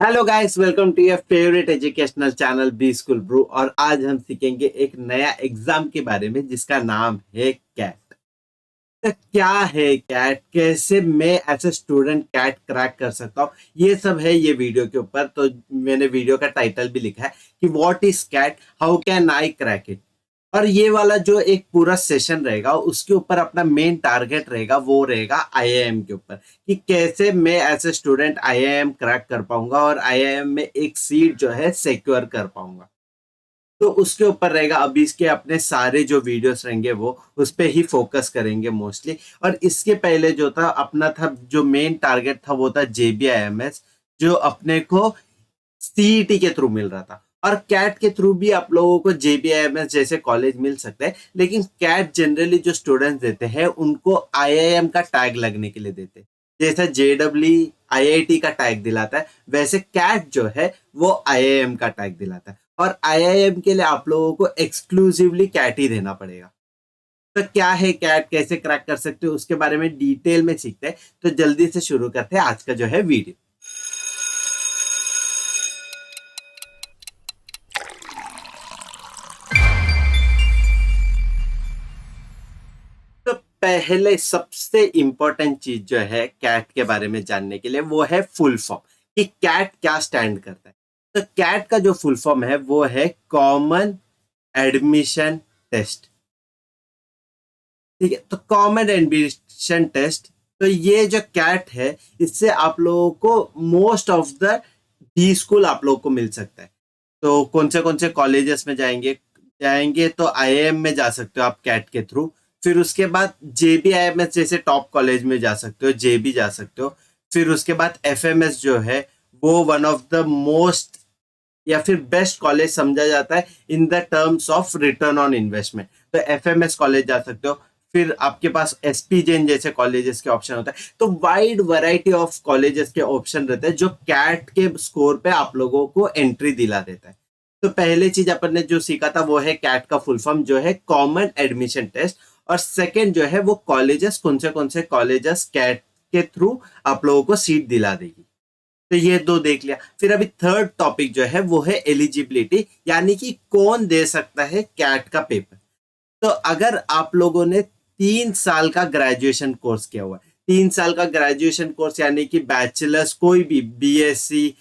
Hello guys, welcome to your favourite educational channel B School Brew. और आज हम सीखेंगे एक नया एग्जाम के बारे में जिसका नाम है कैट। तो क्या है कैट, कैसे मैं as a student CAT crack कर सकता हूँ, ये सब है ये वीडियो के ऊपर। तो मैंने वीडियो का टाइटल भी लिखा है कि what is CAT, how can I crack it. और ये वाला जो एक पूरा सेशन रहेगा उसके ऊपर अपना मेन टारगेट रहेगा, वो रहेगा आईआईएम के ऊपर, कि कैसे मैं as a student IIM crack कर पाऊंगा और आईआईएम में एक सीट जो है सिक्योर कर पाऊंगा। तो उसके ऊपर रहेगा। अभी इसके अपने सारे जो वीडियोस रहेंगे वो उस पे ही फोकस करेंगे मोस्टली। और इसके पहले जो था अपना था, जो मेन टारगेट था वो था जेबीआईएमएस, जो अपने को सीईटी के थ्रू मिल रहा था। और कैट के थ्रू भी आप लोगों को जेबीआईएमएस जैसे कॉलेज मिल सकता है, लेकिन कैट जनरली जो स्टूडेंट्स देते हैं उनको आईआईएम का टैग लगने के लिए देते हैं। जैसा जेडब्ल्यू आईआईटी का टैग दिलाता है, वैसे कैट जो है वो आईआईएम का टैग दिलाता है। और आईआईएम के लिए आप लोगों को एक्सक्लूसिवली कैट ही देना पड़ेगा। तो क्या है कैट, कैसे क्रैक कर सकते हो, उसके बारे में डिटेल में सीखते हैं। तो जल्दी से शुरू करते हैं आज का जो है वीडियो। तो पहले सबसे इंपॉर्टेंट चीज जो है कैट के बारे में जानने के लिए वो है फुल फॉर्म, कि कैट क्या स्टैंड करता है। तो कैट का जो फुल फॉर्म है वो है कॉमन एडमिशन टेस्ट। ठीक है, तो कॉमन एडमिशन टेस्ट, तो ये जो कैट है इससे आप लोगों को most of the B school आप लोगों को मिल सकता है। तो कौन से कॉलेजेस में जाएंगे जाएंगे तो आईआईएम में जा सकते हो आप कैट के थ्रू। फिर उसके बाद जेबीआईएमएस जैसे टॉप कॉलेज में जा सकते हो, जेबी जा सकते हो। फिर उसके बाद एफएमएस जो है वो वन ऑफ द मोस्ट या फिर बेस्ट कॉलेज समझा जाता है in the terms of return on investment. तो एफएमएस कॉलेज जा सकते हो। फिर आपके पास एसपी जैन जैसे कॉलेजेस के ऑप्शन होता है। तो वाइड वैरायटी ऑफ कॉलेजेस के ऑप्शन रहते हैं जो कैट के स्कोर पे आप लोगों को एंट्री दिला देता है। तो पहले चीज अपन ने जो सीखा था वो है कैट का फुल फॉर्म जो है कॉमन एडमिशन टेस्ट। और सेकेंड जो है वो कॉलेजेस, कौन से कॉलेजेस कैट के थ्रू आप लोगों को सीट दिला देगी। तो ये दो देख लिया। फिर अभी थर्ड टॉपिक जो है वो है एलिजिबिलिटी, यानी कि कौन दे सकता है कैट का पेपर। तो अगर आप लोगों ने 3 साल का ग्रेजुएशन कोर्स किया हुआ है, 3 साल का ग्रेजुएशन कोर्स यानी कि बैचलर्स, कोई भी बीएससी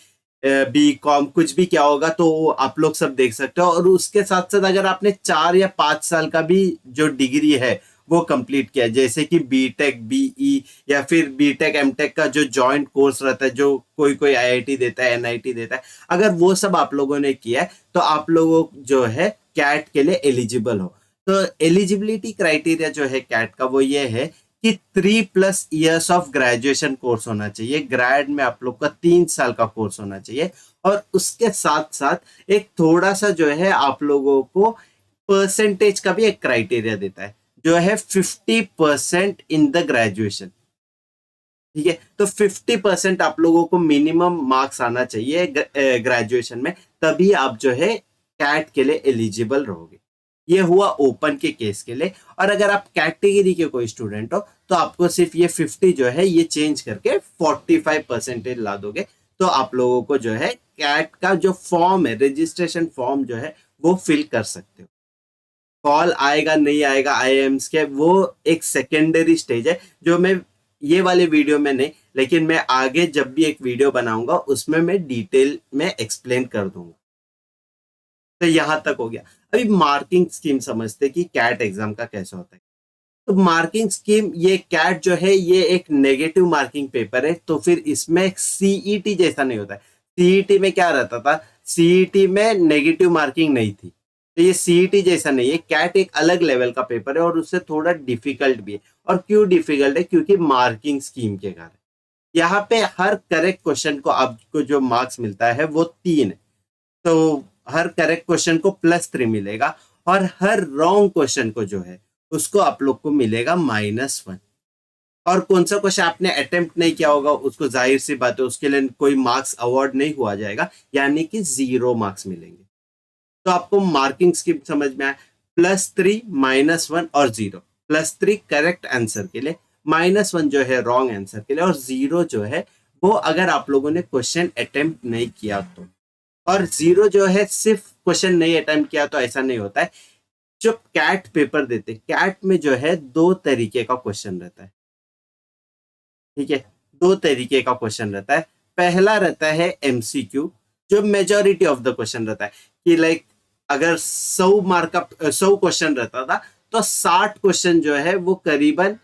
बी कॉम कुछ भी क्या होगा तो आप लोग सब देख सकते हो। और उसके साथ साथ अगर आपने 4 या 5 साल का भी जो डिग्री है वो कंप्लीट किया, जैसे कि बीटेक बीई या फिर बीटेक एमटेक का जो जॉइंट कोर्स रहता है, जो कोई कोई आईआईटी देता है, एनआईटी देता है, अगर वो सब आप लोगों ने किया है तो आप लोगों जो है कैट के लिए एलिजिबल हो। तो एलिजिबिलिटी क्राइटेरिया जो है कैट का वो ये है कि 3+ इयर्स ऑफ ग्रेजुएशन कोर्स होना चाहिए। ग्रेड में आप लोग का 3 साल का कोर्स होना चाहिए। और उसके साथ साथ एक थोड़ा सा जो है आप लोगों को परसेंटेज का भी एक क्राइटेरिया देता है, जो है 50% इन द ग्रेजुएशन। ठीक है, तो 50% आप लोगों को मिनिमम मार्क्स आना चाहिए ग्रेजुएशन में, तभी आप जो है कैट के लिए एलिजिबल रहोगे। ये हुआ ओपन के केस के लिए। और अगर आप कैटेगरी के कोई स्टूडेंट हो तो आपको सिर्फ ये 50 जो है ये चेंज करके 45% ला दोगे, तो आप लोगों को जो है कैट का जो फॉर्म है, रजिस्ट्रेशन फॉर्म जो है वो फिल कर सकते हो। कॉल आएगा नहीं आएगा आईएम्स के, वो एक सेकेंडरी स्टेज है जो मैं ये वाले वीडियो में नहीं, लेकिन मैं आगे जब भी एक वीडियो बनाऊंगा उसमें मैं डिटेल में एक्सप्लेन कर दूंगा। तो यहां तक हो गया। अभी मार्किंग स्कीम समझते कि कैट एग्जाम का कैसा होता है। तो मार्किंग स्कीम, ये कैट जो है ये एक नेगेटिव मार्किंग पेपर है, तो फिर इसमें सीईटी जैसा नहीं होता है। सीईटी में क्या रहता था, सीईटी में नेगेटिव मार्किंग नहीं थी, तो ये सीईटी जैसा नहीं है। कैट एक अलग लेवल का पेपर है और उससे थोड़ा डिफिकल्ट भी है। और क्यों डिफिकल्ट है, क्योंकि मार्किंग स्कीम के कारण यहाँ पे हर करेक्ट क्वेश्चन को आपको जो मार्क्स मिलता है वो 3 है। तो हर करेक्ट क्वेश्चन को +3 मिलेगा, और हर रॉन्ग क्वेश्चन को जो है उसको आप लोग को मिलेगा -1। और कौन सा क्वेश्चन आपने अटेम्प्ट नहीं किया होगा उसको जाहिर सी बात है उसके लिए कोई मार्क्स अवार्ड नहीं हुआ जाएगा, यानी कि 0 मार्क्स मिलेंगे। तो आपको मार्किंग स्कीम समझ में आया। +3, -1 और 0। +3 करेक्ट आंसर के लिए, -1 जो है रॉन्ग आंसर के लिए, और 0 जो है वो अगर आप लोगों ने क्वेश्चन अटेम्प्ट नहीं किया तो, और 0 जो है सिर्फ क्वेश्चन नहीं अटेम्प्ट किया तो ऐसा नहीं होता है। जब कैट पेपर देते, कैट में जो है 2 तरीके का क्वेश्चन रहता है, ठीक है। 2 तरीके का क्वेश्चन रहता है। पहला रहता है एमसीक्यू, जो मेजोरिटी ऑफ द क्वेश्चन रहता है कि लाइक अगर 100 मार्क का 100 क्वेश्चन रहता था तो 60 क्वेश्चन जो है वो करीबन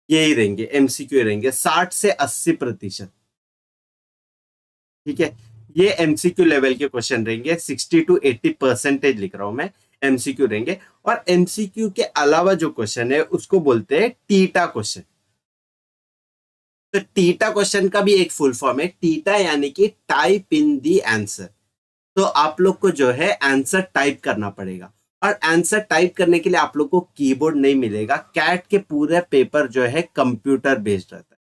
यही रहेंगे, एमसीक्यू रहेंगे, 60 से 80%, ठीक है। ये एमसीक्यू लेवल के क्वेश्चन रहेंगे, 60 to 80% लिख रहा हूं मैं, एमसीक्यू रहेंगे। और एमसीक्यू के अलावा जो क्वेश्चन है उसको बोलते हैं टीटा क्वेश्चन। तो टीटा क्वेश्चन का भी एक फुल फॉर्म है, टीटा यानी कि टाइप इन दी आंसर। तो आप लोग को जो है आंसर टाइप करना पड़ेगा, और आंसर टाइप करने के लिए आप लोग को कीबोर्ड नहीं मिलेगा। कैट के पूरे पेपर जो है कंप्यूटर बेस्ड रहता है,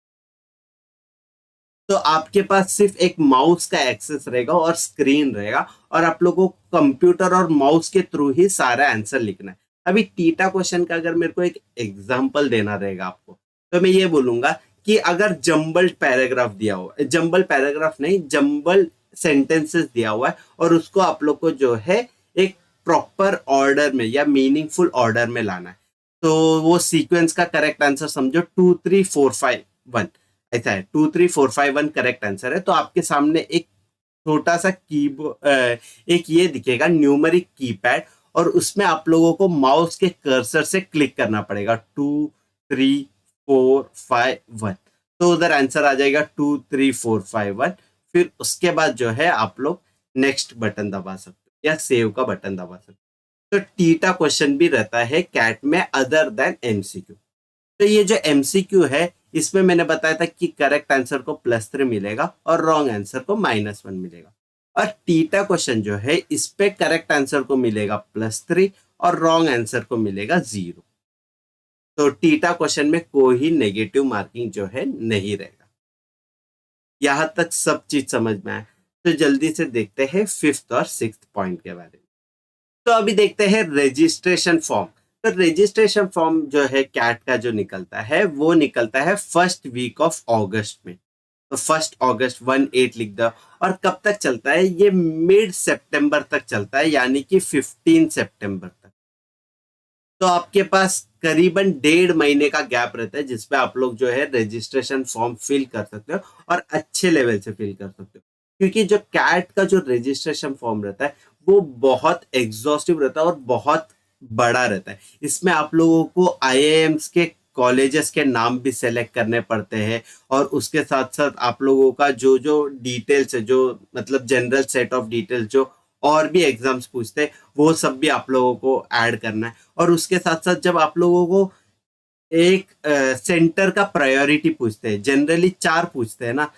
तो आपके पास सिर्फ एक माउस का एक्सेस रहेगा और स्क्रीन रहेगा, और आप लोगों को कंप्यूटर और माउस के थ्रू ही सारा आंसर लिखना है। अभी टीटा क्वेश्चन का अगर मेरे को एक एग्जांपल देना रहेगा आपको, तो मैं ये बोलूंगा कि अगर जंबल पैराग्राफ दिया हुआ, जंबल पैराग्राफ नहीं, जंबल सेंटेंसेस दिया हुआ है, और उसको आप लोग को जो है एक प्रॉपर ऑर्डर में या मीनिंगफुल ऑर्डर में लाना है, तो वो सीक्वेंस का करेक्ट आंसर समझो 2 3 4 5 1, ऐसा है। 2 3 4 5 1 करेक्ट आंसर है। तो आपके सामने एक छोटा सा एक ये दिखेगा न्यूमेरिक कीपैड, और उसमें आप लोगों को माउस के कर्सर से क्लिक करना पड़ेगा, 2 3 4 5 1, तो उधर आंसर आ जाएगा 2 3 4 5 1। फिर उसके बाद जो है आप लोग नेक्स्ट बटन दबा सकते हो या सेव का बटन दबा सकते हो। तो टीटा क्वेश्चन भी रहता है कैट में अदर देन एमसीक्यू। तो ये जो एमसीक्यू है, इसमें मैंने बताया था कि करेक्ट आंसर को +3 मिलेगा और रॉन्ग आंसर को -1 मिलेगा। और टीटा क्वेश्चन जो है, इस पे करेक्ट आंसर को मिलेगा +3 और रॉन्ग आंसर को मिलेगा 0। तो टीटा क्वेश्चन में कोई नेगेटिव मार्किंग जो है नहीं रहेगा। यहां तक सब चीज समझ में आए, तो जल्दी से देखते हैं 5th और 6th पॉइंट के बारे में। तो अभी देखते हैं रजिस्ट्रेशन फॉर्म। तो रजिस्ट्रेशन फॉर्म जो है कैट का जो निकलता है, वो निकलता है फर्स्ट वीक ऑफ अगस्त में। तो 1 अगस्त 1/8 लिख दो। और कब तक चलता है ये? मिड सितंबर तक चलता है, यानी कि 15 सितंबर तक। तो आपके पास करीबन 1.5 महीने का गैप रहता है, जिसपे आप लोग जो है रजिस्ट्रेशन फॉर्म फिल कर सकते हो, और अच्छे लेवल से फिल कर सकते हो। क्योंकि जो कैट का जो रजिस्ट्रेशन फॉर्म रहता है वो बहुत एग्जॉस्टिव रहता है और बहुत बड़ा रहता है। इसमें आप लोगों को आईआईएम्स के कॉलेजेस के नाम भी सेलेक्ट करने पड़ते हैं, और उसके साथ साथ आप लोगों का जो जो डिटेल्स है, जो मतलब जनरल सेट ऑफ डिटेल्स जो और भी एग्जाम्स पूछते हैं, वो सब भी आप लोगों को ऐड करना है। और उसके साथ साथ जब आप लोगों को एक सेंटर का प्रायोरिटी पूछते हैं, जनरली 4 पूछते हैं ना,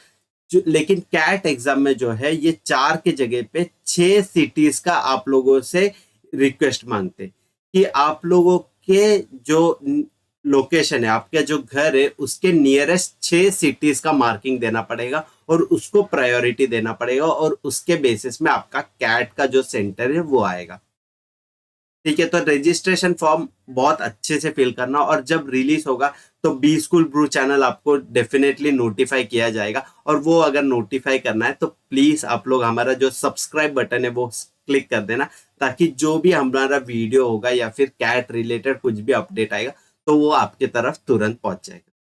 लेकिन कैट एग्जाम में जो है ये 4 के जगह पे 6 सिटीज का आप लोगों से रिक्वेस्ट मांगते हैं कि आप लोगों के जो लोकेशन है, आपका जो घर है, उसके नियरेस्ट 6 सिटीज का मार्किंग देना पड़ेगा, और उसको प्रायोरिटी देना पड़ेगा, और उसके बेसिस में आपका कैट का जो सेंटर है वो आएगा। ठीक है, तो रजिस्ट्रेशन फॉर्म बहुत अच्छे से फिल करना, और जब रिलीज होगा तो बी स्कूल ब्रू चैनल आपको डेफिनेटली नोटिफाई किया जाएगा। और वो अगर नोटिफाई करना है तो प्लीज आप लोग हमारा जो सब्सक्राइब बटन है वो क्लिक कर देना, ताकि जो भी हमारा वीडियो होगा या फिर कैट रिलेटेड कुछ भी अपडेट आएगा तो वो आपके तरफ तुरंत पहुंच जाएगा।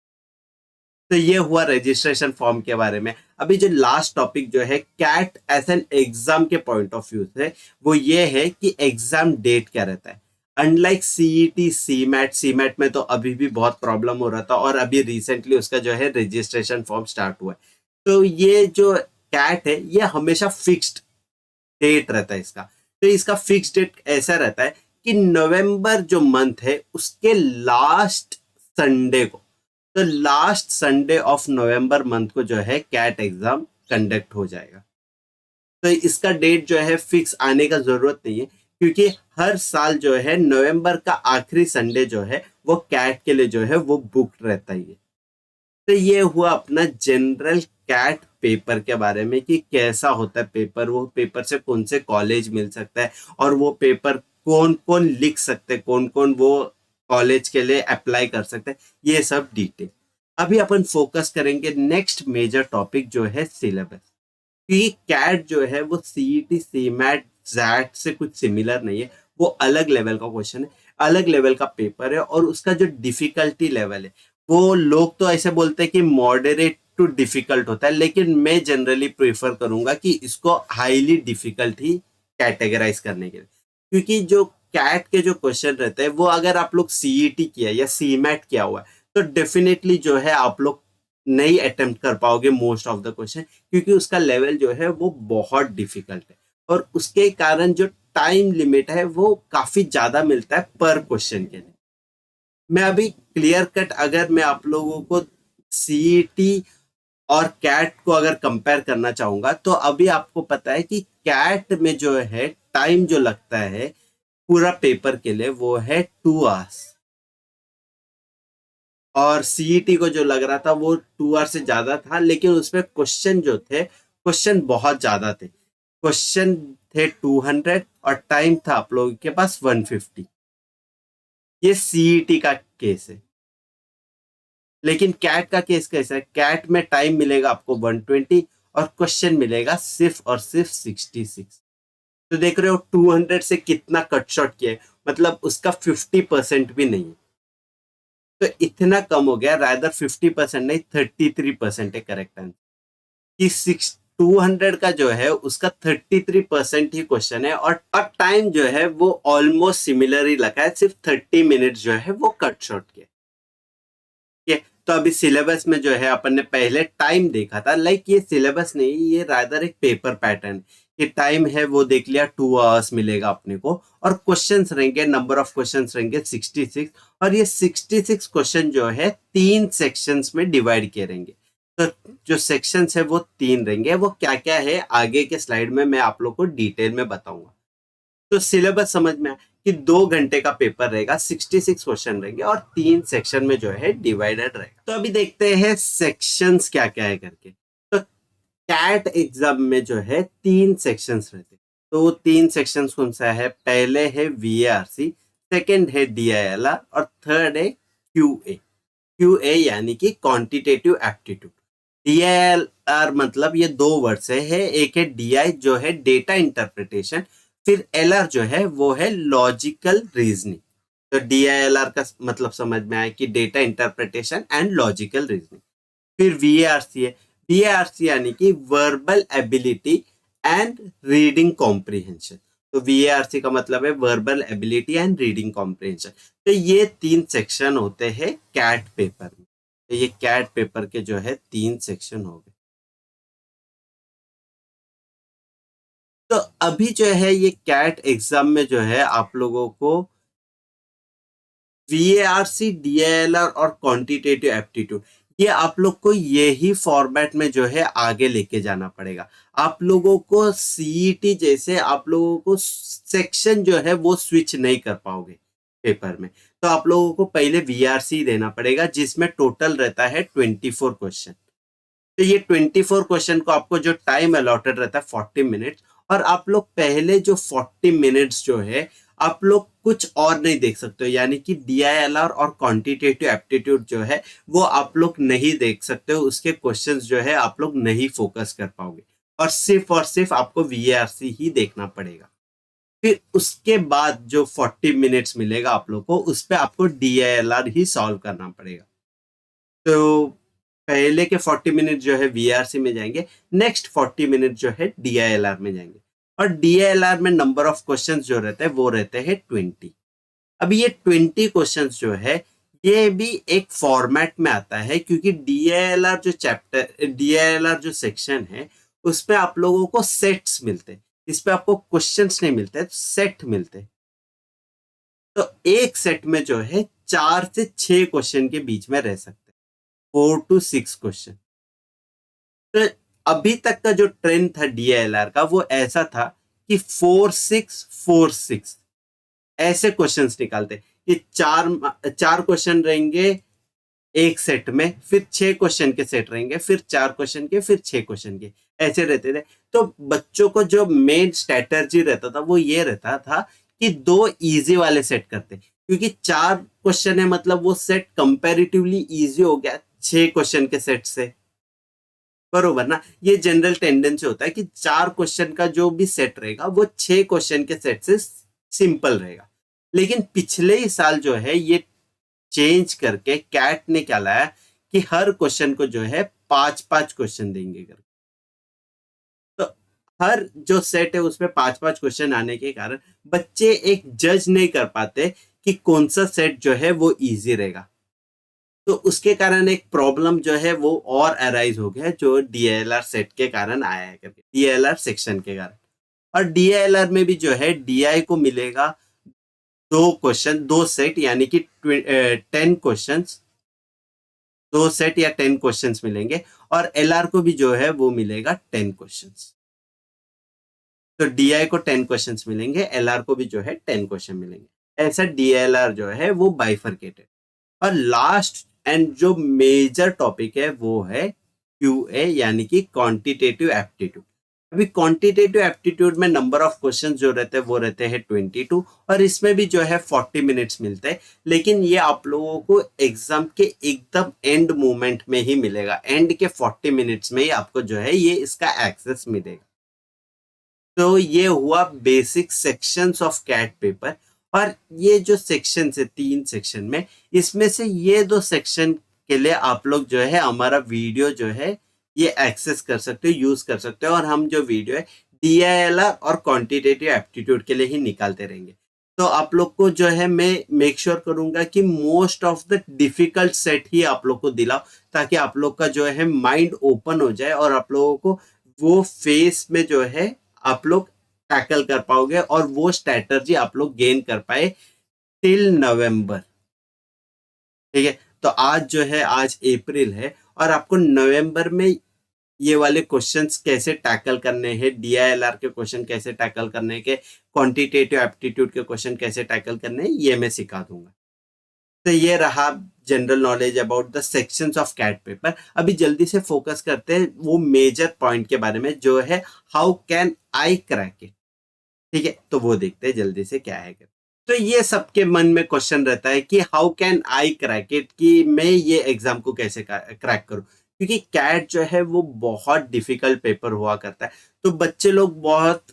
तो ये हुआ रजिस्ट्रेशन फॉर्म के बारे में। अभी जो लास्ट टॉपिक जो है कैट एज एन एग्जाम के पॉइंट ऑफ व्यू से, वो ये है कि एग्जाम डेट क्या रहता है। अनलाइक सीईटी, सीमैट में तो अभी भी बहुत प्रॉब्लम हो रहा था, और अभी रिसेंटली उसका जो है रजिस्ट्रेशन फॉर्म स्टार्ट हुआ है। तो ये जो कैट है ये हमेशा फिक्स्ड डेट रहता है इसका। तो इसका फिक्स डेट ऐसा रहता है कि नवंबर जो मंथ है उसके लास्ट संडे को, तो last Sunday of November month को जो है कैट एग्जाम कंडक्ट हो जाएगा। तो इसका डेट जो है फिक्स आने का जरूरत नहीं है, क्योंकि हर साल जो है नवंबर का आखिरी संडे जो है वो कैट के लिए जो है वो बुक रहता ही है। तो ये हुआ अपना जनरल कैट पेपर के बारे में कि कैसा होता है पेपर, वो पेपर से कौन से कॉलेज मिल सकता है, और वो पेपर कौन कौन लिख सकते हैं, कौन कौन वो कॉलेज के लिए अप्लाई कर सकते हैं, ये सब डिटेल। अभी अपन फोकस करेंगे नेक्स्ट मेजर टॉपिक जो है सिलेबस। क्योंकि कैट जो है वो सीईटी, सीमैट, जैट से कुछ सिमिलर नहीं है, वो अलग लेवल का क्वेश्चन है, अलग लेवल का पेपर है, और उसका जो डिफिकल्टी लेवल है वो लोग तो ऐसे बोलते हैं कि मॉडरेट टू डिफिकल्ट होता है, लेकिन मैं जनरली प्रेफर करूंगा कि इसको हाईली डिफिकल्ट ही कैटेगराइज करने के लिए। क्योंकि जो कैट के जो क्वेश्चन रहते हैं वो अगर आप लोग सीईटी किया या सीमैट किया हुआ है तो डेफिनेटली जो है आप लोग नहीं अटेम्प्ट कर पाओगे मोस्ट ऑफ द क्वेश्चन, क्योंकि उसका लेवल जो है वो बहुत डिफिकल्ट है, और उसके कारण जो टाइम लिमिट है वो काफी ज्यादा मिलता है पर क्वेश्चन के लिए। मैं अभी क्लियर कट अगर मैं आप लोगों को सीईटी और कैट को अगर कंपेयर करना चाहूंगा तो अभी आपको पता है कि कैट में जो है टाइम जो लगता है पूरा पेपर के लिए वो है 2 आवर्स, और सीईटी को जो लग रहा था वो 2 आवर्स से ज्यादा था, लेकिन उसमें क्वेश्चन जो थे, क्वेश्चन बहुत ज्यादा थे, क्वेश्चन थे 200 और टाइम था आप लोगों के पास 150। ये सीईटी का केस है। लेकिन कैट का केस कैसा है, कैट में टाइम मिलेगा आपको 120 और क्वेश्चन मिलेगा सिर्फ और सिर्फ 66। तो देख रहे हो 200 से कितना कट शॉर्ट किया है, मतलब उसका 50% भी नहीं है। तो इतना कम हो गया, रादर 50% नहीं 33% है करेक्ट आंसर। कि 200 का जो है उसका 33% ही क्वेश्चन है, और अब टाइम जो है वो ऑलमोस्ट सिमिलर ही लगा है, सिर्फ 30 मिनट जो है वो कट शॉर्ट किया। ठीक है, तो अभी सिलेबस में जो है अपन ने पहले टाइम देखा था, लाइक ये सिलेबस नहीं, ये रादर एक पेपर पैटर्न। ये टाइम है वो देख लिया, 2 आवर्स मिलेगा अपने को, और क्वेश्चंस रहेंगे, नंबर ऑफ क्वेश्चंस रहेंगे 66, और ये 66 क्वेश्चन जो है 3 सेक्शंस में डिवाइड किए रहेंगे। तो जो सेक्शंस है वो 3 रहेंगे, वो क्या क्या है आगे के स्लाइड में मैं आप लोग को डिटेल में बताऊंगा। तो सिलेबस समझ में आया कि 2 घंटे का पेपर रहेगा, 66 क्वेश्चन रहेंगे, और 3 सेक्शन में जो है डिवाइडेड रहेगा। तो अभी देखते हैं सेक्शंस क्या क्या है करके। तो कैट एग्जाम में जो है 3 सेक्शंस रहते हैं। तो वो 3 सेक्शंस कौन सा है, पहले है वीएआरसी, सेकंड है डीआईएलआर, और थर्ड है क्यूए। क्यूए यानी कि क्वांटिटेटिव एप्टीट्यूड। डीआईएलआर मतलब ये 2 वर्ड से है, एक है डीआई जो है डेटा इंटरप्रिटेशन, फिर एलआर जो है वो है लॉजिकल रीजनिंग। तो डीआईएलआर का मतलब समझ में आया कि data interpretation and logical reasoning. फिर वीएआरसी है, वीएआरसी यानी कि verbal ability and reading comprehension. तो वीएआरसी का मतलब है verbal ability and reading comprehension. तो ये 3 सेक्शन होते हैं कैट पेपर में। तो ये कैट पेपर के जो है 3 सेक्शन हो गए। तो अभी जो है ये कैट एग्जाम में जो है आप लोगों को वीएआरसी, डीएलआर और क्वांटिटेटिव एप्टीट्यूड, ये आप लोग को यही फॉर्मेट में जो है आगे लेके जाना पड़ेगा। आप लोगों को सीईटी जैसे आप लोगों को सेक्शन जो है वो स्विच नहीं कर पाओगे पेपर में। तो आप लोगों को पहले वीआरसी देना पड़ेगा, जिसमें टोटल रहता है 24 क्वेश्चन। तो ये 24 क्वेश्चन को आपको जो टाइम अलॉटेड रहता है 40 मिनट्स, और आप लोग पहले जो 40 मिनट्स जो है आप लोग कुछ और नहीं देख सकते हो, यानी कि डीआईएलआर और क्वांटिटेटिव एप्टीट्यूड जो है वो आप लोग नहीं देख सकते हो, उसके क्वेश्चंस जो है आप लोग नहीं फोकस कर पाओगे, और सिर्फ आपको वीएआरसी ही देखना पड़ेगा। फिर उसके बाद जो 40 मिनट्स मिलेगा आप लोग को, उस पर आपको डीआईएलआर ही सॉल्व करना पड़ेगा। तो पहले के 40 मिनट जो है वीआरसी में जाएंगे, नेक्स्ट 40 मिनट जो है डीआईएलआर में जाएंगे, और डीआईएलआर में नंबर ऑफ क्वेश्चंस जो रहते हैं वो रहते हैं 20। अब ये 20 क्वेश्चंस जो है ये भी एक फॉर्मेट में आता है, क्योंकि डीआईएलआर जो सेक्शन है उसमें आप लोगों को सेट्स मिलते हैं, इस पे आपको क्वेश्चंस नहीं मिलते, सेट मिलते हैं। तो एक सेट में जो है 4 से 6 क्वेश्चन के बीच में रह सकते हैं, 4 to 6 क्वेश्चन। तो अभी तक का जो ट्रेंड था डीएलआर का वो ऐसा था कि 4 6 4 6 ऐसे क्वेश्चंस निकालते, कि चार क्वेश्चन रहेंगे एक सेट में, फिर 6 क्वेश्चन के सेट रहेंगे, फिर 4 क्वेश्चन के, फिर 6 क्वेश्चन के, ऐसे रहते थे। तो बच्चों को जो मेन स्ट्रेटर्जी रहता था वो ये रहता था कि 2 इजी वाले सेट करते, क्योंकि 4 क्वेश्चन है मतलब वो सेट कंपैरेटिवली इजी हो गया, 6 क्वेश्चन के सेट से, बरोबर ना। ये जनरल टेंडेंसी होता है कि 4 क्वेश्चन का जो भी सेट रहेगा वो 6 क्वेश्चन के सेट से सिंपल रहेगा। लेकिन पिछले ही साल जो है ये चेंज करके कैट ने क्या लाया कि हर क्वेश्चन को जो है 5-5 क्वेश्चन देंगे करके। तो हर जो सेट है उसमें 5-5 क्वेश्चन आने के कारण बच्चे एक जज नहीं कर पाते कि कौन सा सेट जो है वो इजी रहेगा। तो उसके कारण एक प्रॉब्लम जो है वो और अराइज हो गया जो डीएलआर सेट के कारण आया है करके, डीएलआर सेक्शन के कारण। और डीएलआर में भी जो है डीआई को मिलेगा 2 सेट यानी कि 10 क्वेश्चन, 2 सेट या 10 क्वेश्चन मिलेंगे। और एलआर को भी जो है वो मिलेगा 10 क्वेश्चन। तो डीआई को 10 क्वेश्चन मिलेंगे, एलआर को भी जो है 10 क्वेश्चन मिलेंगे। ऐसा डीएलआर जो है वो बाइफरकेटेड। और लास्ट एंड जो मेजर टॉपिक है वो है क्यूए यानी कि क्वांटिटेटिव एप्टीट्यूड। अभी क्वांटिटेटिव एप्टीट्यूड में नंबर ऑफ क्वेश्चन जो रहते हैं वो रहते हैं 22 और इसमें भी जो है 40 मिनट्स मिलते हैं। लेकिन ये आप लोगों को एग्जाम के एकदम एंड मोमेंट में ही मिलेगा, एंड के 40 मिनट्स में ही आपको जो है ये इसका एक्सेस मिलेगा। तो ये हुआ basic sections of CAT paper. और ये जो सेक्शन है 3 सेक्शन में, इसमें से ये 2 सेक्शन के लिए आप लोग जो है हमारा वीडियो जो है ये एक्सेस कर सकते हो, यूज कर सकते हो। और हम जो वीडियो है डीआईएलआर और क्वांटिटेटिव एप्टीट्यूड के लिए ही निकालते रहेंगे। तो आप लोग को जो है मैं मेक श्योर करूंगा कि most of the difficult set ही आप लोग को दिलाओ, ताकि आप लोग का जो है माइंड ओपन हो जाए और आप लोगों को वो फेस में जो है आप लोग टैकल कर पाओगे और वो स्ट्रैटेजी आप लोग गेन कर पाए टिल नवंबर। ठीक है, तो आज जो है आज अप्रैल है और आपको नवंबर में ये वाले क्वेश्चंस कैसे टैकल करने हैं, डीआईएलआर के क्वेश्चन कैसे टैकल करने के, क्वांटिटेटिव एप्टीट्यूड के क्वेश्चन कैसे टैकल करने हैं, ये मैं सिखा दूंगा। तो ये रहा general knowledge about the sections of CAT paper. अभी जल्दी से फोकस करते हैं वो मेजर पॉइंट के बारे में जो है how can I crack it. ठीक है, तो वो देखते हैं जल्दी से क्या है। तो ये सबके मन में क्वेश्चन रहता है कि how can I crack it, कि मैं ये एग्जाम को कैसे क्रैक करूं, क्योंकि कैट जो है वो बहुत डिफिकल्ट पेपर हुआ करता है। तो बच्चे लोग बहुत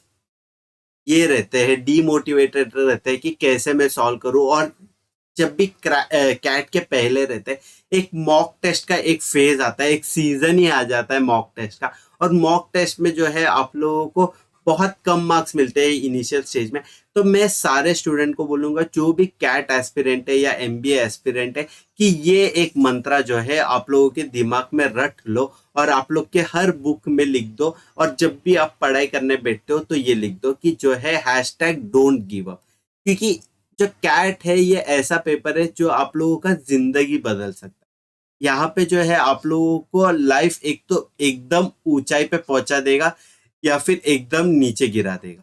ये रहते हैं, डीमोटिवेटेड रहते हैं कि कैसे मैं सॉल्व करूं। और जब भी कैट के पहले रहते हैं, एक मॉक टेस्ट का एक फेज आता है, एक सीजन ही आ जाता है मॉक टेस्ट का। और मॉक टेस्ट में जो है आप लोगों को बहुत कम मार्क्स मिलते हैं इनिशियल स्टेज में। तो मैं सारे स्टूडेंट को बोलूंगा जो भी कैट एस्पिरेंट है या एमबीए एस्पिरेंट है कि ये एक मंत्रा जो है आप लोगों के दिमाग में रट लो और आप लोग के हर बुक में लिख दो। और जब भी आप पढ़ाई करने बैठते हो तो ये लिख दो कि जो है हैशटैग डोंट गिव अप। क्योंकि जो कैट है ये ऐसा पेपर है जो आप लोगों का जिंदगी बदल सकता है। यहाँ पे जो है आप लोगों को लाइफ एक तो एकदम ऊंचाई पे पहुंचा देगा या फिर एकदम नीचे गिरा देगा।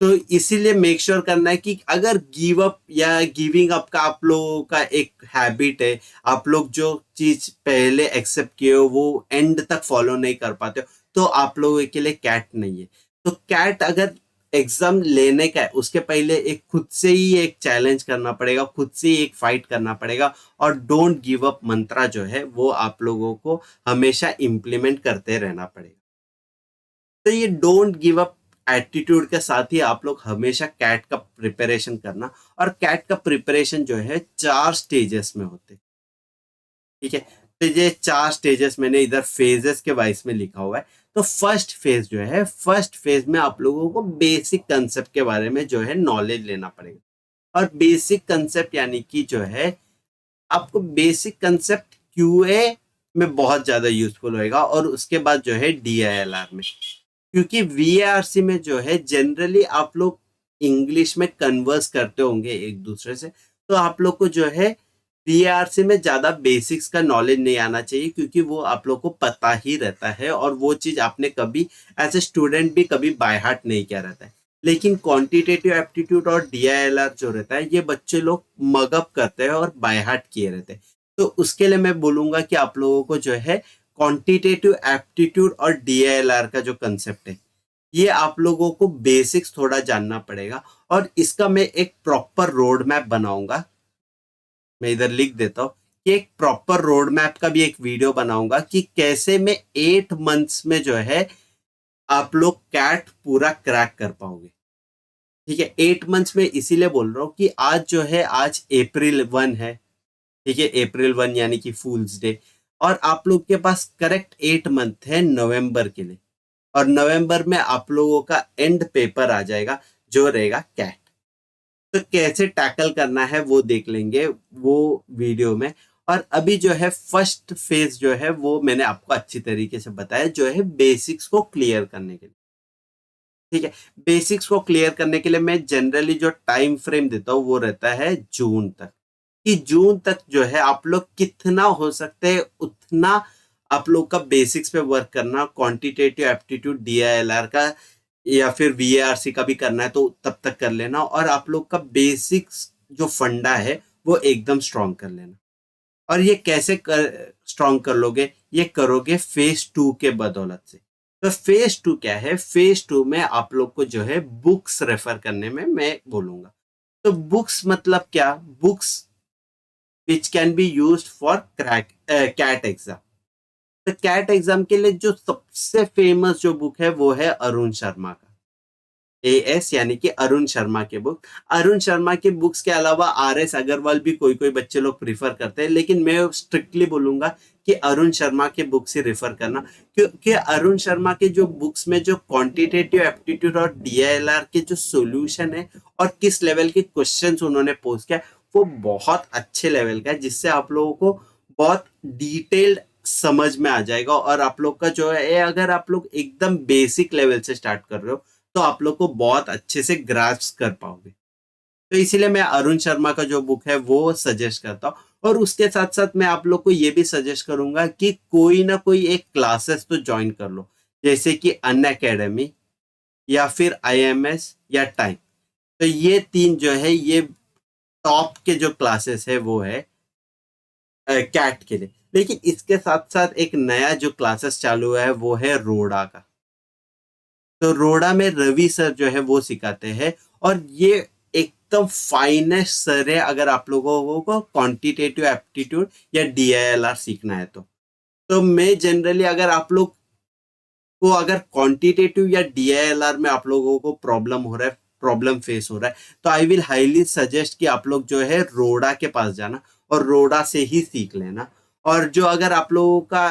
तो इसीलिए मेक श्योर करना है कि अगर गिव अप या गिविंग अप का आप लोगों का एक हैबिट है, आप लोग जो चीज पहले एक्सेप्ट किए हो वो एंड तक फॉलो नहीं कर पाते हो, तो आप लोगों के लिए कैट नहीं है। तो कैट अगर एग्जाम लेने का है उसके पहले एक खुद से ही एक चैलेंज करना पड़ेगा, खुद से ही एक फाइट करना पड़ेगा। और डोंट गिव अप मंत्रा जो है वो आप लोगों को हमेशा इंप्लीमेंट करते रहना पड़ेगा। तो ये डोंट गिव अप एटीट्यूड के साथ ही आप लोग हमेशा कैट का प्रिपरेशन करना। और कैट का प्रिपरेशन जो है 4 स्टेजेस में होते। ठीक है, तो ये 4 स्टेजेस मैंने इधर फेजेस के वाइज में लिखा हुआ है। तो फर्स्ट फेज जो है, फर्स्ट फेज में आप लोगों को बेसिक कंसेप्ट के बारे में जो है नॉलेज लेना पड़ेगा। और बेसिक कंसेप्ट यानी कि जो है आपको बेसिक कंसेप्ट क्यूए में बहुत ज्यादा यूजफुल होएगा और उसके बाद जो है डीआईएलआर में। क्योंकि वीआरसी में जो है जनरली आप लोग इंग्लिश में कन्वर्स करते होंगे एक दूसरे से, तो आप लोग को जो है वीआरसी में ज्यादा बेसिक्स का नॉलेज नहीं आना चाहिए, क्योंकि वो आप लोग को पता ही रहता है और वो चीज आपने कभी एज ए स्टूडेंट भी कभी बाय हार्ट नहीं किया रहता है। लेकिन क्वांटिटेटिव एप्टीट्यूड और डीआईएलआर जो रहता है ये बच्चे लोग मगअप करते हैं और बाय हार्ट किए रहते हैं। तो उसके लिए मैं बोलूंगा कि आप लोगों को जो है क्वांटिटेटिव एप्टीट्यूड और डीएलआर का जो कंसेप्ट है ये आप लोगों को बेसिक्स थोड़ा जानना पड़ेगा। और इसका मैं एक प्रॉपर रोड मैप बनाऊंगा, मैं इधर लिख देता हूँ कि एक प्रॉपर रोड मैप का भी एक वीडियो बनाऊंगा कि कैसे मैं 8 मंथ्स में जो है आप लोग कैट पूरा क्रैक कर पाओगे। ठीक है, 8 मंथ्स में इसीलिए बोल रहा हूँ कि आज जो है, आज April 1 है। ठीक है, April 1 यानी कि फूल्स डे, और आप लोग के पास करेक्ट 8 मंथ है नवंबर के लिए, और नवंबर में आप लोगों का एंड पेपर आ जाएगा जो रहेगा कैट। तो कैसे टैकल करना है वो देख लेंगे वो वीडियो में। और अभी जो है फर्स्ट फेज जो है वो मैंने आपको अच्छी तरीके से बताया, जो है बेसिक्स को क्लियर करने के लिए। ठीक है, बेसिक्स को क्लियर करने के लिए मैं जनरली जो टाइम फ्रेम देता हूँ वो रहता है जून तक, कि जून तक जो है आप लोग कितना हो सकते हैं उतना आप लोग का बेसिक्स पे वर्क करना, क्वांटिटेटिव एप्टीट्यूड डीआईएलआर का या फिर वीएआरसी का भी करना है तो तब तक कर लेना, और आप लोग का बेसिक्स जो फंडा है वो एकदम स्ट्रॉन्ग कर लेना। और ये कैसे स्ट्रॉन्ग कर लोगे, ये करोगे फेज 2 के बदौलत से। तो फेज 2 क्या है, फेज 2 में आप लोग को जो है बुक्स रेफर करने में मैं बोलूंगा। तो बुक्स मतलब क्या, books which can be used for crack CAT exam. तो कैट एग्जाम के लिए जो सबसे फेमस जो बुक है वो है अरुण शर्मा का एएस, यानी कि अरुण शर्मा के बुक। अरुण शर्मा के बुक्स के अलावा आरएस अग्रवाल भी कोई कोई बच्चे लोग प्रिफर करते हैं, लेकिन मैं स्ट्रिक्टली बोलूंगा कि अरुण शर्मा के बुक्स ही रेफर करना, क्योंकि अरुण शर्मा के जो बुक्स में जो क्वांटिटेटिव एप्टीट्यूड और डीआईएलआर के जो सॉल्यूशन है और किस लेवल के क्वेश्चंस उन्होंने पोस्ट किया वो बहुत अच्छे लेवल का है, जिससे आप लोगों को बहुत डिटेल्ड समझ में आ जाएगा। और आप लोग का जो है, अगर आप लोग एकदम बेसिक लेवल से स्टार्ट कर रहे हो तो आप लोग को बहुत अच्छे से ग्रास्प कर पाओगे। तो इसीलिए मैं अरुण शर्मा का जो बुक है वो सजेस्ट करता हूँ। और उसके साथ साथ मैं आप लोग को ये भी सजेस्ट करूंगा कि कोई ना कोई एक क्लासेस तो ज्वाइन कर लो, जैसे कि अन अकेडमी या फिर आईएमएस या टाइम। तो ये तीन जो है, ये टॉप के जो क्लासेस है वो है कैट के लिए। लेकिन इसके साथ साथ एक नया जो क्लासेस चालू है वो है रोडा का। तो रोडा में रवि सर जो है वो सिखाते हैं, और ये एकदम फाइनेस्ट सर है अगर आप लोगों को क्वांटिटेटिव एप्टीट्यूड या डीआईएलआर सीखना है तो मैं जनरली अगर आप लोग को अगर क्वांटिटेटिव या डीआईएलआर में आप लोगों को प्रॉब्लम हो रहा है, प्रॉब्लम फेस हो रहा है, तो आई विल हाईली सजेस्ट कि आप लोग जो है रोडा के पास जाना और रोडा से ही सीख लेना। और जो अगर आप लोगों का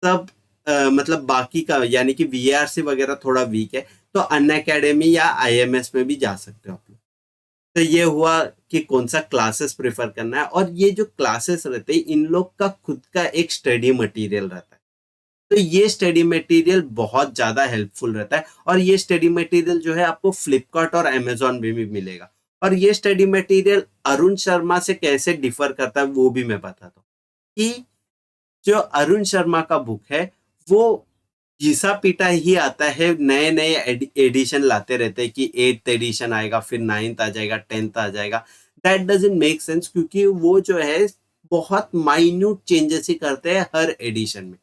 सब मतलब बाकी का यानी कि वीआरसी वगैरह थोड़ा वीक है तो अन अकेडमी या आईएमएस में भी जा सकते हो आप लोग। तो ये हुआ कि कौन सा क्लासेस प्रेफर करना है, और ये जो क्लासेस रहते हैं इन लोग का खुद का एक स्टडी मटेरियल रहता है। तो ये स्टडी मटेरियल बहुत ज्यादा हेल्पफुल रहता है, और ये स्टडी मटेरियल जो है आपको फ्लिपकार्ट और अमेजोन में भी मिलेगा। और ये स्टडी मटेरियल अरुण शर्मा से कैसे डिफर करता है वो भी मैं बताता हूँ, कि जो अरुण शर्मा का बुक है वो घिसा पीटा ही आता है, नए नए एडिशन लाते रहते हैं कि 8th एडिशन आएगा, फिर 9th आ जाएगा, 10th आ जाएगा। दैट डजंट मेक सेंस, क्योंकि वो जो है बहुत माइन्यूट चेंजेस ही करते हैं हर एडिशन में।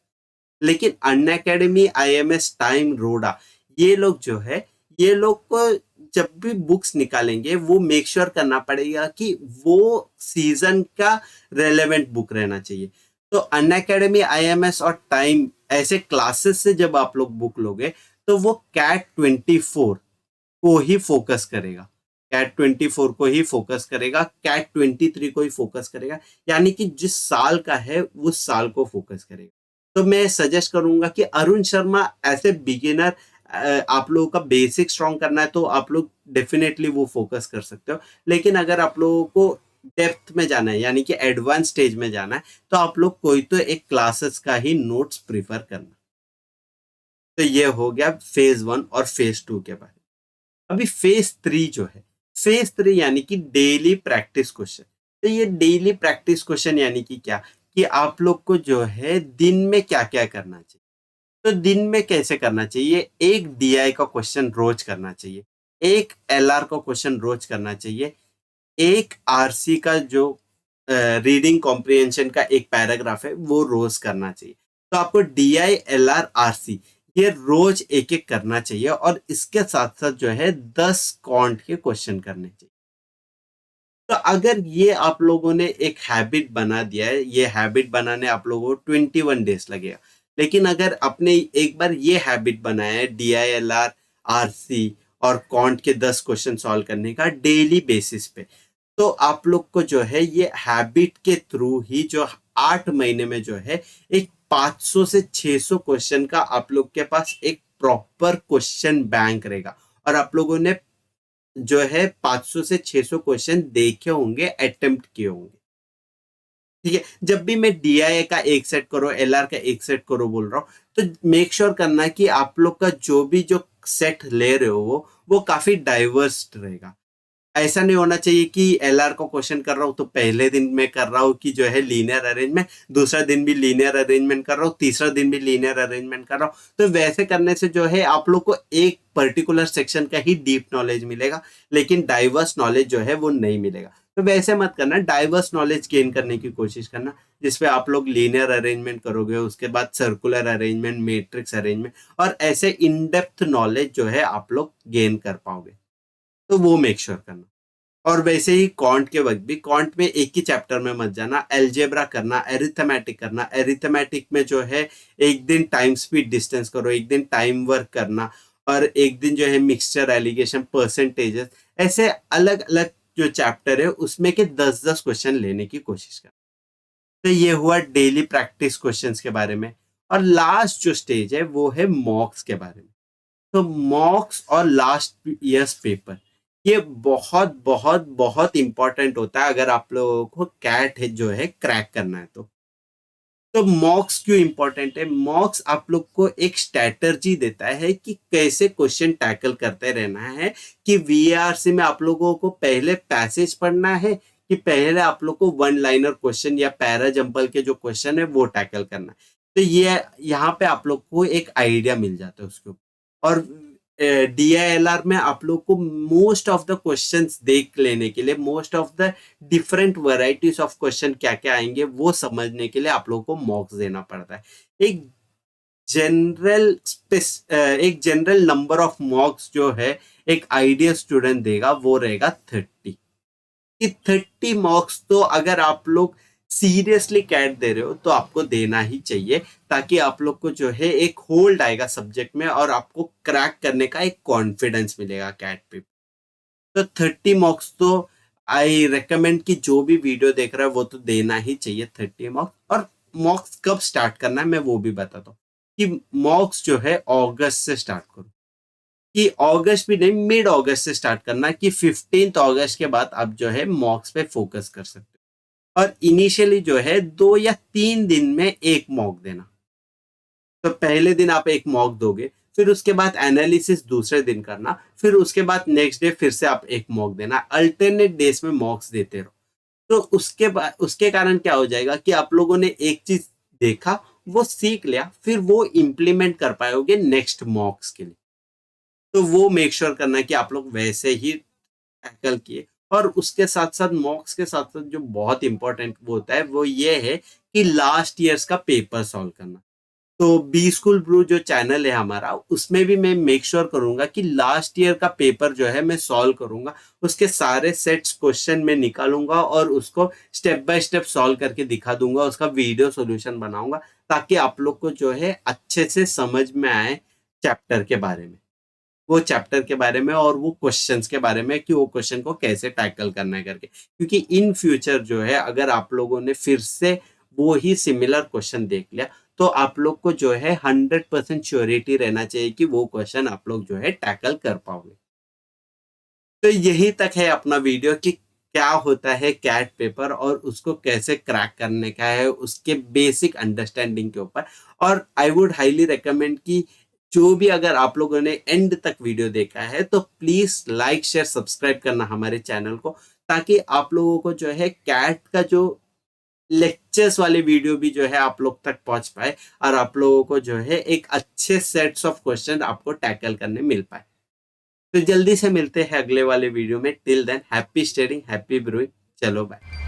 लेकिन अन अकेडमी, आईएमएस, टाइम, रोडा, ये लोग जो है, ये लोग को जब भी बुक्स निकालेंगे वो मेक श्योर करना पड़ेगा कि वो सीजन का रेलेवेंट बुक रहना चाहिए। तो अन अकेडमी, आईएमएस और टाइम ऐसे क्लासेस से जब आप लोग बुक लोगे तो वो कैट 24 को ही फोकस करेगा, कैट 24 को ही फोकस करेगा, कैट 23 को ही फोकस करेगा, यानी कि जिस साल का है उस साल को फोकस करेगा। तो मैं सजेस्ट करूंगा कि अरुण शर्मा ऐसे बिगिनर, आप लोगों का बेसिक स्ट्रॉन्ग करना है तो आप लोग डेफिनेटली वो फोकस कर सकते हो। लेकिन अगर आप लोगों को डेप्थ में जाना है यानी कि एडवांस स्टेज में जाना है तो आप लोग कोई तो एक क्लासेस का ही नोट्स प्रिफर करना। तो ये हो गया फेज 1 और फेज 2 के बारे में। अभी फेज 3 जो है, फेज 3 यानी कि डेली प्रैक्टिस क्वेश्चन। तो ये डेली प्रैक्टिस क्वेश्चन यानी कि क्या, कि आप लोग को जो है दिन में क्या क्या करना चाहिए। तो दिन में कैसे करना चाहिए, एक डीआई का क्वेश्चन रोज करना चाहिए, एक एलआर का क्वेश्चन रोज करना चाहिए, एक आरसी का जो रीडिंग कॉम्प्रिहेंशन का एक पैराग्राफ है वो रोज करना चाहिए। तो आपको डीआई, एलआर, आरसी ये रोज एक एक करना चाहिए, और इसके साथ साथ जो है 10 कॉन्ट के क्वेश्चन करने चाहिए। तो अगर ये आप लोगों ने एक हैबिट बना दिया है, ये हैबिट बनाने आप लोगों को 21 डेज लगेगा, लेकिन अगर आपने एक बार ये हैबिट बनाया है DILR, RC और कॉन्ट के 10 क्वेश्चन सॉल्व करने का डेली बेसिस पे, तो आप लोग को जो है ये हैबिट के थ्रू ही जो 8 महीने में जो है एक 500 से 600 क्वेश्चन का आप लोग के पास एक प्रॉपर क्वेश्चन बैंक रहेगा। और आप लोगों ने जो है 500 से 600 क्वेश्चन देखे होंगे, अटेम्प्ट किए होंगे। ठीक है, जब भी मैं DIA का एक सेट करो, LR का एक सेट करो बोल रहा हूँ, तो मेक श्योर करना कि आप लोग का जो सेट ले रहे हो वो काफी डाइवर्स रहेगा। ऐसा नहीं होना चाहिए कि LR को क्वेश्चन कर रहा हूँ तो पहले दिन में कर रहा हूँ कि जो है लीनियर अरेंजमेंट, दूसरा दिन भी लीनियर अरेंजमेंट कर रहा हूँ, तीसरा दिन भी लीनियर अरेंजमेंट कर रहा हूँ। तो वैसे करने से जो है आप लोग को एक पर्टिकुलर सेक्शन का ही डीप नॉलेज मिलेगा, लेकिन डाइवर्स नॉलेज जो है वो नहीं मिलेगा। तो वैसे मत करना, डाइवर्स नॉलेज गेन करने की कोशिश करना, जिसपे आप लोग लीनियर अरेंजमेंट करोगे, उसके बाद सर्कुलर अरेंजमेंट, मैट्रिक्स अरेंजमेंट और ऐसे इन डेप्थ नॉलेज जो है आप लोग गेन कर पाओगे। तो वो मेक श्योर करना। और वैसे ही कॉन्ट के वक्त भी, कॉन्ट में एक ही चैप्टर में मत जाना, एल्जेब्रा करना, एरिथमेटिक करना। एरिथमेटिक में जो है एक दिन टाइम स्पीड डिस्टेंस करो, एक दिन टाइम वर्क करना, और एक दिन जो है मिक्सचर, एलिगेशन, परसेंटेजेस, ऐसे अलग अलग जो चैप्टर है उसमें के 10-10 क्वेश्चन लेने की कोशिश कर। तो ये हुआ डेली प्रैक्टिस क्वेश्चंस के बारे में। और लास्ट जो स्टेज है वो है मॉक्स के बारे में। तो मॉक्स और लास्ट ईयर्स पेपर, ये बहुत बहुत बहुत इंपॉर्टेंट होता है अगर आप लोगों को कैट है जो है क्रैक करना है। तो मॉक्स क्यों इंपॉर्टेंट है? मॉक्स आप लोग को एक स्ट्रैटेजी देता है कि कैसे क्वेश्चन टैकल करते रहना है, कि VARC में आप लोगों को पहले पैसेज पढ़ना है, कि पहले आप लोग को वन लाइनर क्वेश्चन या पैरा जंपल के जो क्वेश्चन है वो टैकल करना है। तो ये यहाँ पे आप लोग को एक आइडिया मिल जाता है उसके ऊपर। और DILR में आप लोग को मोस्ट ऑफ द क्वेश्चंस देख लेने के लिए, most of the different varieties of question क्या क्या आएंगे वो समझने के लिए आप लोगों को मॉक्स देना पड़ता है। एक जनरल एक जनरल नंबर ऑफ मॉक्स जो है एक आइडियल स्टूडेंट देगा वो रहेगा 30। कि 30 मार्क्स तो अगर आप लोग सीरियसली कैट दे रहे हो तो आपको देना ही चाहिए, ताकि आप लोग को जो है एक होल्ड आएगा सब्जेक्ट में और आपको क्रैक करने का एक कॉन्फिडेंस मिलेगा कैट पे। तो 30 मार्क्स तो आई रेकमेंड कि जो भी वीडियो देख रहा है वो तो देना ही चाहिए 30 मार्क्स। और मार्क्स कब स्टार्ट करना है मैं वो भी बताता हूँ, कि मार्क्स जो है अगस्त से स्टार्ट करो, कि अगस्त भी नहीं, मिड अगस्त से स्टार्ट करना, कि 15 अगस्त के बाद आप जो है मॉक्स पे फोकस कर सकते हो। और इनिशियली जो है 2 या 3 दिन में एक मॉक देना। तो पहले दिन आप एक मॉक दोगे, फिर उसके बाद एनालिसिस दूसरे दिन करना, फिर उसके बाद नेक्स्ट डे फिर से आप एक मॉक देना, अल्टरनेट डेज में मॉक्स देते रहो। तो उसके बाद उसके कारण क्या हो जाएगा कि आप लोगों ने एक चीज देखा, वो सीख लिया, फिर वो इम्प्लीमेंट कर पाओगे नेक्स्ट मॉक्स के लिए। तो वो मेक श्योर करना कि आप लोग वैसे ही टैकल किए। और उसके साथ साथ मॉक्स के साथ साथ जो बहुत इंपॉर्टेंट वो होता है वो ये है कि लास्ट ईयर्स का पेपर सॉल्व करना। तो बी स्कूल ब्रू जो चैनल है हमारा, उसमें भी मैं मेक श्योर करूंगा कि लास्ट ईयर का पेपर जो है मैं सॉल्व करूंगा, उसके सारे सेट्स क्वेश्चन में निकालूंगा और उसको स्टेप बाय स्टेप सॉल्व करके दिखा दूंगा, उसका वीडियो सॉल्यूशन बनाऊंगा, ताकि आप लोग को जो है अच्छे से समझ में आए चैप्टर के बारे में, वो चैप्टर के बारे में और वो क्वेश्चंस के बारे में, कि वो क्वेश्चन को कैसे टैकल करना है करके। क्योंकि इन फ्यूचर जो है अगर आप लोगों ने फिर से वो ही सिमिलर क्वेश्चन देख लिया, तो आप लोग को जो है 100% श्योरिटी रहना चाहिए कि वो क्वेश्चन आप लोग जो है टैकल कर पाओगे। तो यही तक है अपना वीडियो, कि क्या होता है कैट पेपर और उसको कैसे क्रैक करने का है, उसके बेसिक अंडरस्टैंडिंग के ऊपर। और आई वुड हाईली रिकमेंड कि जो भी अगर आप लोगों ने एंड तक वीडियो देखा है तो प्लीज लाइक शेयर सब्सक्राइब करना हमारे चैनल को, ताकि आप लोगों को जो है कैट का जो लेक्चर्स वाले वीडियो भी जो है आप लोग तक पहुंच पाए, और आप लोगों को जो है एक अच्छे सेट्स ऑफ क्वेश्चन आपको टैकल करने मिल पाए। तो जल्दी से मिलते हैं अगले वाले वीडियो में। Till than happy studying, happy brewing. चलो बाय।